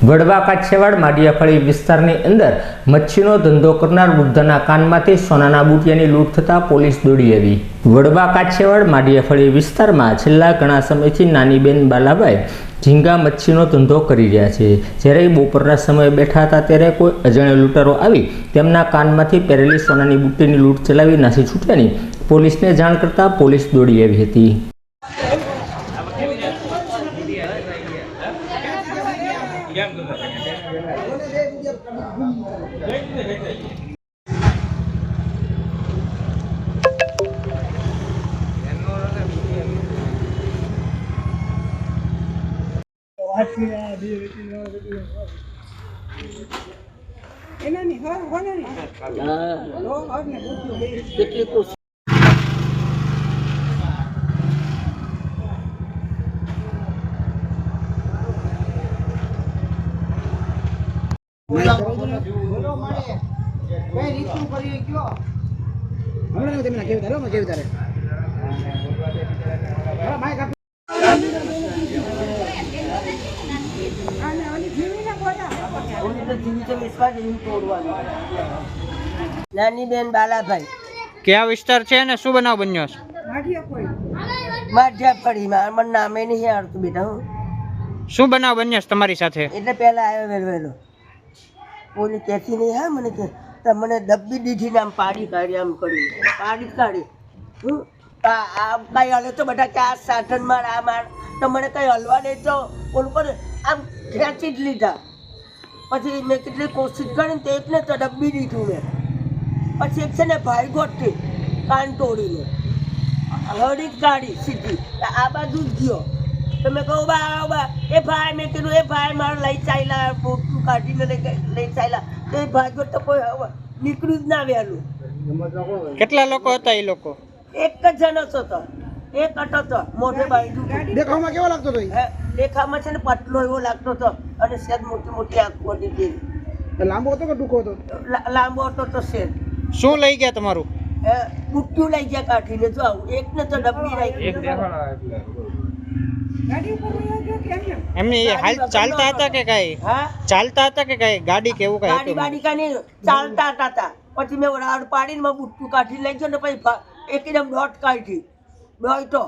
વડવા કાછિયાવાડ માડિયાફળી વિસ્તારની અંદર મચ્છીનો ધંધો કરનાર વૃદ્ધના કાનમાંથી સોનાના બુટિયાની લૂંટ થતાં પોલીસ દોડી આવી। વડવા કાછિયાવાડ માડિયાફળી વિસ્તારમાં છેલ્લા ઘણા સમયથી નાનીબેન બાલાભાઈ ઝીંગા મચ્છીનો ધંધો કરી રહ્યા છે। જ્યારે બપોરના સમયે બેઠા હતા ત્યારે કોઈ અજાણ્યા લૂંટારો આવી તેમના કાનમાંથી પહેરેલી સોનાની બુટ્ટીની લૂંટ ચલાવી નાસી છૂટ્યાની પોલીસને જાણ કરતાં પોલીસ દોડી આવી હતી। નાનીબેન બાલાભાઈ क्या विस्तार है ने शू बनाव बन्यो छे? માઢિયાફળીમાં મને નામે નહીં આવડતું બેટા। હું शू बनाव बन्यो छे तमारी साथे? એટલે પહેલા આવ્યો વહેલો ઓલી કહેતી નહીં હા મને કે તમને ડબ્બી દીધી ને આમ પાડી કાઢી આમ કરી પાડી કાઢી હું આ કઈ હલે તો બધા કે આ સાધન માર આ માર તો મને કઈ હલવા દે તો ઓલું પર આમ ખેંચી જ લીધા। પછી મેં કેટલી કોશિશ કરી તે એટલે તો ડબ્બી દીધું મેં। પછી એક છે ને ભાઈ ગોઠી કાન તોડીને હળી કાઢી સીધી આ બાજુ જ ગયો તો મેં કહું બા એ ભાઈ મેં કીધું એ ભાઈ મારે લઈ ચાલ્યા પોટલું કાઢીને લઈ ચાલ્યા તો એ ભાઈ ગોઠ તો કોઈ નીકળ્યું જ ના વહેલું। કેટલા લોકો હતા એ લોકો? એક જ જણો હતો એક હતો તો મોઢે બાંધ્યું। દેખાવમાં કેવો લાગતો હતો? દેખાવમાં છે ને પતલો એવો લાગતો હતો અને સેજ મોટી મોટી આંખ મોટી હતી। લાંબો હતો કે ટૂંકો હતો? લાંબો હતો તો સેજ। શું લઈ ગયા તમારું? બુટ્ટું લઈ ગયા કાઢીને જો આવું એક ને તો ડબ્બી રાખી એમની હાલ ચાલતા હતા કે કઈ? હા ચાલતા હતા કે કઈ ગાડી કે એવું કઈ ગાડી હતું? બાડી કાને ચાલતા હતા। પછી મેં રાડ પાડીને મેં બુટ્ટું કાઢી લઈ ગયો ને પછી એકદમ દોટ કાઢી દોડ તો